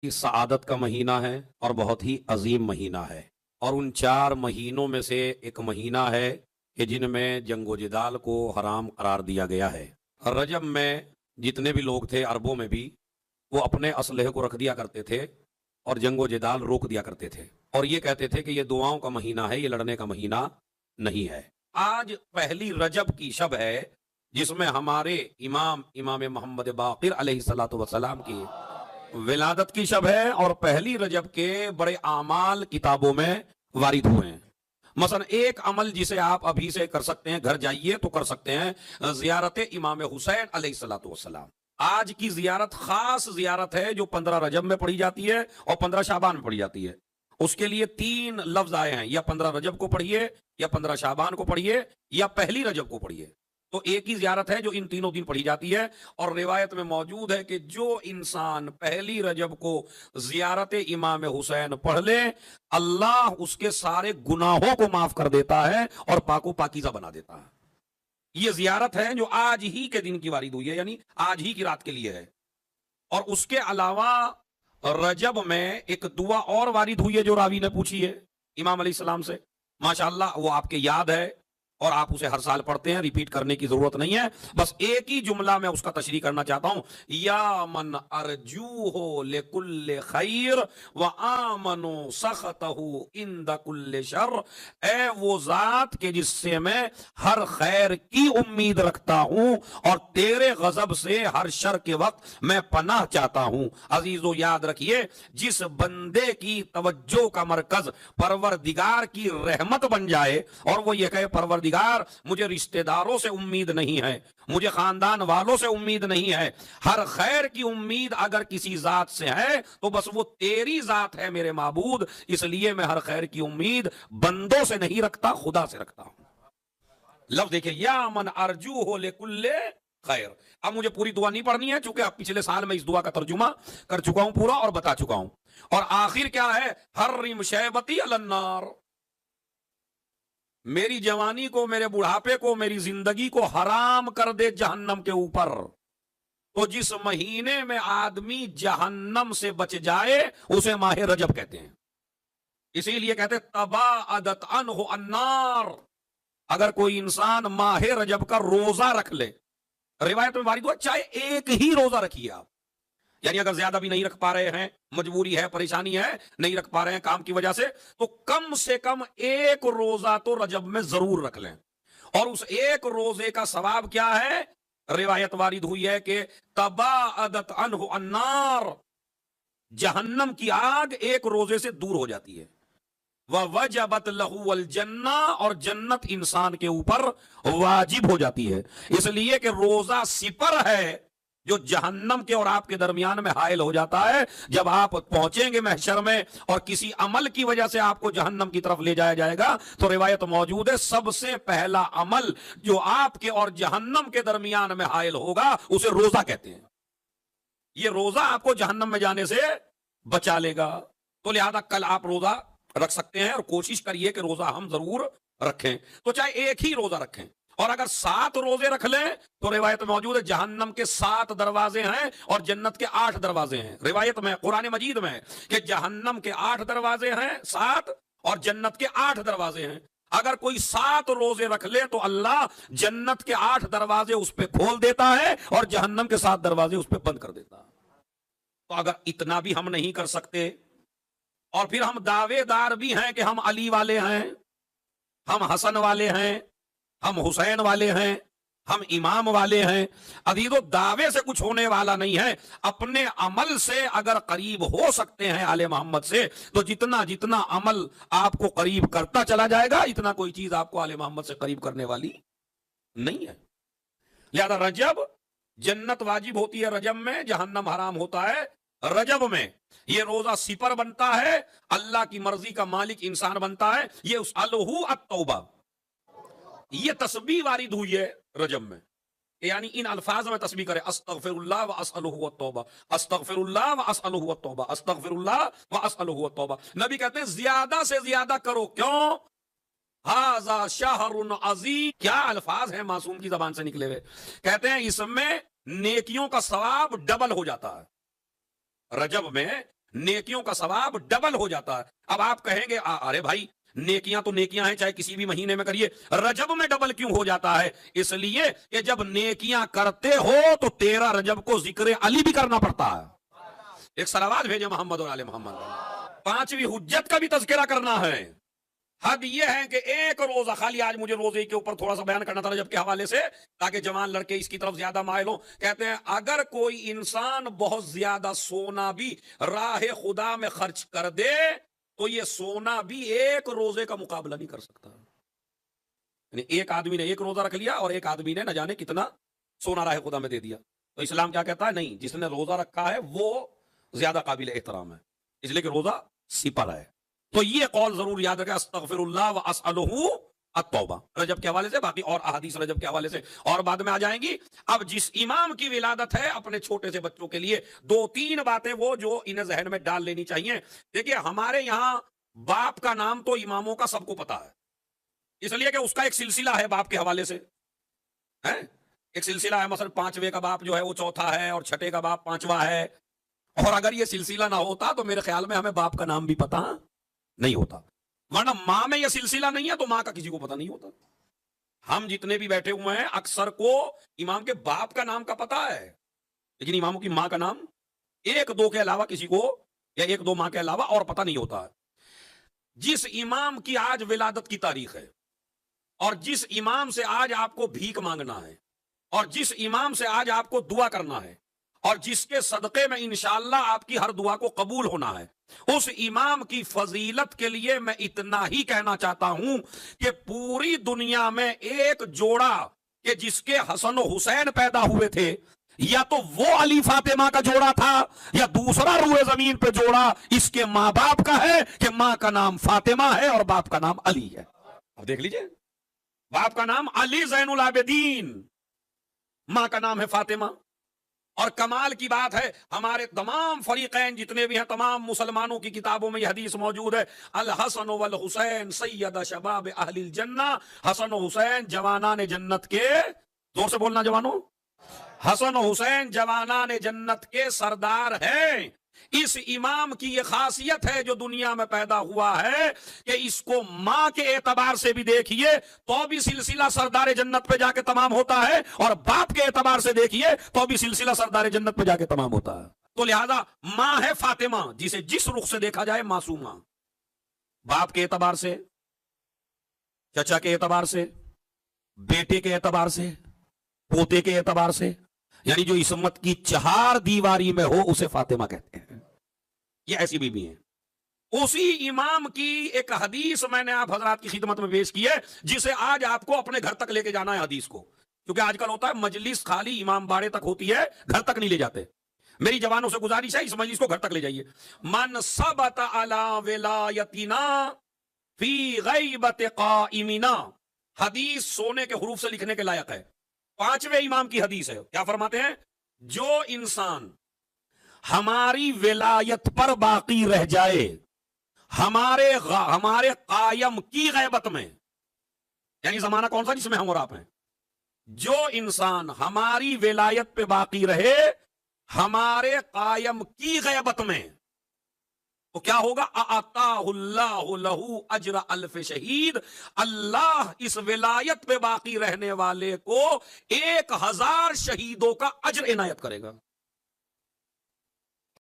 یہ سعادت کا مہینہ ہے اور بہت ہی عظیم مہینہ ہے، اور ان 4 مہینوں میں سے ایک مہینہ ہے کہ جن میں جنگ و جدال کو حرام قرار دیا گیا ہے۔ رجب میں جتنے بھی لوگ تھے عربوں میں بھی، وہ اپنے اسلحے کو رکھ دیا کرتے تھے اور جنگ و جدال روک دیا کرتے تھے، اور یہ کہتے تھے کہ یہ دعاؤں کا مہینہ ہے، یہ لڑنے کا مہینہ نہیں ہے۔ آج پہلی رجب کی شب ہے، جس میں ہمارے امام محمد باقر علیہ الصلوۃ والسلام کی ولادت کی شب ہے، اور پہلی رجب کے بڑے اعمال کتابوں میں وارد ہوئے ہیں۔ مثلا ایک عمل جسے آپ ابھی سے کر سکتے ہیں، گھر جائیے تو کر سکتے ہیں، زیارت امام حسین علیہ الصلوۃ والسلام۔ آج کی زیارت خاص زیارت ہے جو 15 رجب میں پڑھی جاتی ہے اور 15 شعبان میں پڑھی جاتی ہے۔ اس کے لیے 3 لفظ آئے ہیں، یا 15 رجب کو پڑھیے، یا 15 شعبان کو پڑھیے، یا پہلی رجب کو پڑھیے۔ تو ایک ہی زیارت ہے جو ان تینوں دن پڑھی جاتی ہے، اور روایت میں موجود ہے کہ جو انسان پہلی رجب کو زیارت امام حسین پڑھ لے، اللہ اس کے سارے گناہوں کو معاف کر دیتا ہے اور پاک و پاکیزہ بنا دیتا ہے۔ یہ زیارت ہے جو آج ہی کے دن کی وارد ہوئی ہے، یعنی آج ہی کی رات کے لیے ہے۔ اور اس کے علاوہ رجب میں ایک دعا اور وارد ہوئی ہے جو راوی نے پوچھی ہے امام علیہ السلام سے، ماشاءاللہ وہ آپ کے یاد ہے اور آپ اسے ہر سال پڑھتے ہیں، ریپیٹ کرنے کی ضرورت نہیں ہے، بس ایک ہی جملہ میں اس کا تشریح کرنا چاہتا ہوں۔ یا من ارجوہ لکل خیر وآمنو سخطہ عند کل شر، اے وہ ذات کہ جس سے میں ہر خیر کی امید رکھتا ہوں اور تیرے غضب سے ہر شر کے وقت میں پناہ چاہتا ہوں۔ عزیزو یاد رکھیے، جس بندے کی توجہ کا مرکز پروردگار کی رحمت بن جائے اور وہ یہ کہے پروردگار مجھے رشتہ داروں سے امید نہیں ہے، مجھے خاندان والوں سے امید نہیں ہے، ہر خیر کی امید اگر کسی ذات سے ہے تو بس وہ تیری ذات ہے میرے معبود، اس لیے میں ہر خیر کی امید بندوں سے نہیں رکھتا، خدا سے رکھتا ہوں۔ لفظ دیکھیں، یا من ارجوہ لکل خیر۔ اب مجھے پوری دعا نہیں پڑھنی ہے چونکہ اب پچھلے سال میں اس دعا کا ترجمہ کر چکا ہوں پورا اور بتا چکا ہوں۔ اور آخر کیا ہے؟ حرم شیبتی علی النار، میری جوانی کو، میرے بڑھاپے کو، میری زندگی کو حرام کر دے جہنم کے اوپر۔ تو جس مہینے میں آدمی جہنم سے بچ جائے اسے ماہ رجب کہتے ہیں، اسی لیے کہتے ہیں تباعدت عنہ النار۔ اگر کوئی انسان ماہ رجب کا روزہ رکھ لے، روایت میں وارد ہوا چاہے ایک ہی روزہ رکھیے آپ، یعنی اگر زیادہ بھی نہیں رکھ پا رہے ہیں، مجبوری ہے، پریشانی ہے، نہیں رکھ پا رہے ہیں کام کی وجہ سے، کم سے کم ایک روزہ تو رجب میں ضرور رکھ لیں۔ اور اس ایک روزے کا ثواب کیا ہے؟ روایت وارد ہوئی ہے کہ تباعدت عنہ النار، جہنم کی آگ ایک روزے سے دور ہو جاتی ہے۔ وَوَجَبَتْ لَهُ الْجَنَّةُ، اور جنت انسان کے اوپر واجب ہو جاتی ہے، اس لیے کہ روزہ سپر ہے جو جہنم کے اور آپ کے درمیان میں حائل ہو جاتا ہے۔ جب آپ پہنچیں گے محشر میں اور کسی عمل کی وجہ سے آپ کو جہنم کی طرف لے جایا جائے گا تو روایت موجود ہے سب سے پہلا عمل جو آپ کے اور جہنم کے درمیان میں حائل ہوگا اسے روزہ کہتے ہیں۔ یہ روزہ آپ کو جہنم میں جانے سے بچا لے گا، تو لہذا کل آپ روزہ رکھ سکتے ہیں، اور کوشش کریے کہ روزہ ہم ضرور رکھیں، تو چاہے ایک ہی روزہ رکھیں۔ اور اگر 7 روزے رکھ لیں تو روایت موجود ہے جہنم کے 7 دروازے ہیں اور جنت کے 8 دروازے ہیں۔ روایت میں قرآن مجید میں کہ جہنم کے 8 دروازے ہیں 7، اور جنت کے 8 دروازے ہیں۔ اگر کوئی 7 روزے رکھ لے تو اللہ جنت کے 8 دروازے اس پہ کھول دیتا ہے اور جہنم کے 7 دروازے اس پہ بند کر دیتا ہے۔ تو اگر اتنا بھی ہم نہیں کر سکتے اور پھر ہم دعوے دار بھی ہیں کہ ہم علی والے ہیں، ہم حسن والے ہیں، ہم حسین والے ہیں، ہم امام والے ہیں، عزیزو دعوے سے کچھ ہونے والا نہیں ہے۔ اپنے عمل سے اگر قریب ہو سکتے ہیں آل محمد سے تو جتنا جتنا عمل آپ کو قریب کرتا چلا جائے گا اتنا کوئی چیز آپ کو آل محمد سے قریب کرنے والی نہیں ہے۔ لہذا رجب جنت واجب ہوتی ہے، رجب میں جہنم حرام ہوتا ہے۔ رجب میں یہ روزہ سپر بنتا ہے، اللہ کی مرضی کا مالک انسان بنتا ہے۔ یہ اسألہ التوبہ، یہ تسبیح وارد ہوئی ہے رجب میں، یعنی ان الفاظ میں تسبیح کرے، استغفر اللہ واسألہ التوبہ، استغفر اللہ واسألہ التوبہ، استغفر اللہ واسألہ التوبہ۔ نبی کہتے ہیں زیادہ سے زیادہ کرو، کیوں؟ ھذا شہر عظیم، کیا الفاظ ہیں معصوم کی زبان سے نکلے ہوئے، کہتے ہیں اس میں نیکیوں کا ثواب ڈبل ہو جاتا ہے۔ رجب میں نیکیوں کا ثواب ڈبل ہو جاتا ہے. اب آپ کہیں گے ارے بھائی نیکیاں تو نیکیاں ہیں چاہے کسی بھی مہینے میں کریے, رجب میں ڈبل کیوں ہو جاتا ہے؟ اس لیے کہ جب نیکیاں کرتے ہو تو 13 رجب کو ذکر علی بھی کرنا پڑتا ہے. ایک صلوات بھیجے محمد اور آل محمد. 5ویں حجت کا بھی تذکرہ کرنا ہے. حد یہ ہے کہ ایک روزہ, خالی آج مجھے روزے کے اوپر تھوڑا سا بیان کرنا تھا رجب کے حوالے سے تاکہ جوان لڑکے اس کی طرف زیادہ مائل ہوں. کہتے ہیں اگر کوئی انسان بہت زیادہ سونا بھی راہ خدا میں خرچ کر دے تو یہ سونا بھی ایک روزے کا مقابلہ نہیں کر سکتا. یعنی ایک آدمی نے ایک روزہ رکھ لیا اور ایک آدمی نے نہ جانے کتنا سونا راہ خدا میں دے دیا, تو اسلام کیا کہتا ہے؟ نہیں, جس نے روزہ رکھا ہے وہ زیادہ قابل احترام ہے, اس لیے کہ روزہ سپر ہے. تو یہ قول ضرور یاد رکھیں, استغفر اللہ واسألہ التوبہ, رجب کے حوالے سے. باقی اور احادیث رجب کے حوالے سے اور بعد میں آ جائیں گی. اب جس امام کی ولادت ہے اپنے چھوٹے سے بچوں کے لیے 2-3 باتیں وہ جو انہیں ذہن میں ڈال لینی چاہیے. دیکھیے ہمارے یہاں باپ کا نام تو اماموں کا سب کو پتا ہے, اس لیے کہ اس کا ایک سلسلہ ہے باپ کے حوالے سے, ایک سلسلہ ہے. مثلا 5ویں کا باپ جو ہے وہ 4تھا ہے اور 6ٹھے کا باپ 5واں ہے. اور اگر یہ سلسلہ نہ ہوتا تو میرے خیال میں ہمیں باپ کا نام بھی پتا نہیں ہوتا, ورنہ ماں میں یہ سلسلہ نہیں ہے تو ماں کا کسی کو پتا نہیں ہوتا. ہم جتنے بھی بیٹھے ہوئے ہیں اکثر کو امام کے باپ کا نام کا پتا ہے, لیکن اماموں کی ماں کا نام 1-2 کے علاوہ کسی کو, یا 1-2 ماں کے علاوہ اور پتا نہیں ہوتا ہے. جس امام کی آج ولادت کی تاریخ ہے اور جس امام سے آج آپ کو بھیک مانگنا ہے اور جس امام سے آج آپ کو دعا کرنا ہے اور جس کے صدقے میں انشاءاللہ آپ کی ہر دعا کو قبول ہونا ہے, اس امام کی فضیلت کے لیے میں اتنا ہی کہنا چاہتا ہوں کہ پوری دنیا میں ایک جوڑا کہ جس کے حسن و حسین پیدا ہوئے تھے, یا تو وہ علی فاطمہ کا جوڑا تھا یا دوسرا روئے زمین پہ جوڑا اس کے ماں باپ کا ہے کہ ماں کا نام فاطمہ ہے اور باپ کا نام علی ہے. اب دیکھ لیجئے, باپ کا نام علی زین العابدین, ماں کا نام ہے فاطمہ. اور کمال کی بات ہے ہمارے تمام فریقین جتنے بھی ہیں, تمام مسلمانوں کی کتابوں میں یہ حدیث موجود ہے, الحسن والحسین سید شباب اہل الجنہ. حسن و حسین جوانان جنت کے, زور سے بولنا جوانوں, حسن و حسین جوانان جنت کے سردار ہیں. اس امام کی یہ خاصیت ہے جو دنیا میں پیدا ہوا ہے کہ اس کو ماں کے اعتبار سے بھی دیکھیے تو بھی سلسلہ سردار جنت پہ جا کے تمام ہوتا ہے, اور باپ کے اعتبار سے دیکھیے تو بھی سلسلہ سردار جنت پہ جا کے تمام ہوتا ہے. تو لہذا ماں ہے فاطمہ, جسے جس رخ سے دیکھا جائے معصومہ. باپ کے اعتبار سے, چچا کے اعتبار سے, بیٹے کے اعتبار سے, پوتے کے اعتبار سے, یعنی جو عصمت کی 4 دیواری میں ہو اسے فاطمہ کہتے ہیں. یہ ایسی بیوی ہیں. اسی امام کی ایک حدیث میں نے آپ حضرات کی خدمت میں پیش کی ہے جسے آج آپ کو اپنے گھر تک لے کے جانا ہے حدیث کو, کیونکہ آج کل ہوتا ہے مجلس خالی امام باڑے تک ہوتی ہے, گھر تک نہیں لے جاتے. میری جوانوں سے گزارش ہے اس مجلس کو گھر تک لے جائیے. من ثبت علی ولایتنا فی غیبت قائمنا, حدیث سونے کے حروف سے لکھنے کے لائق ہے. 5ویں امام کی حدیث ہے, کیا فرماتے ہیں؟ جو انسان ہماری ولایت پر باقی رہ جائے ہمارے قائم کی غیبت میں, یعنی زمانہ کون سا جس میں ہم اور آپ ہیں, جو انسان ہماری ولایت پہ باقی رہے ہمارے قائم کی غیبت میں, تو کیا ہوگا؟ اعطاہ اللہ لہ اجر 1000 شہید, اللہ اس ولایت پہ باقی رہنے والے کو 1000 شہیدوں کا اجر عنایت کرے گا.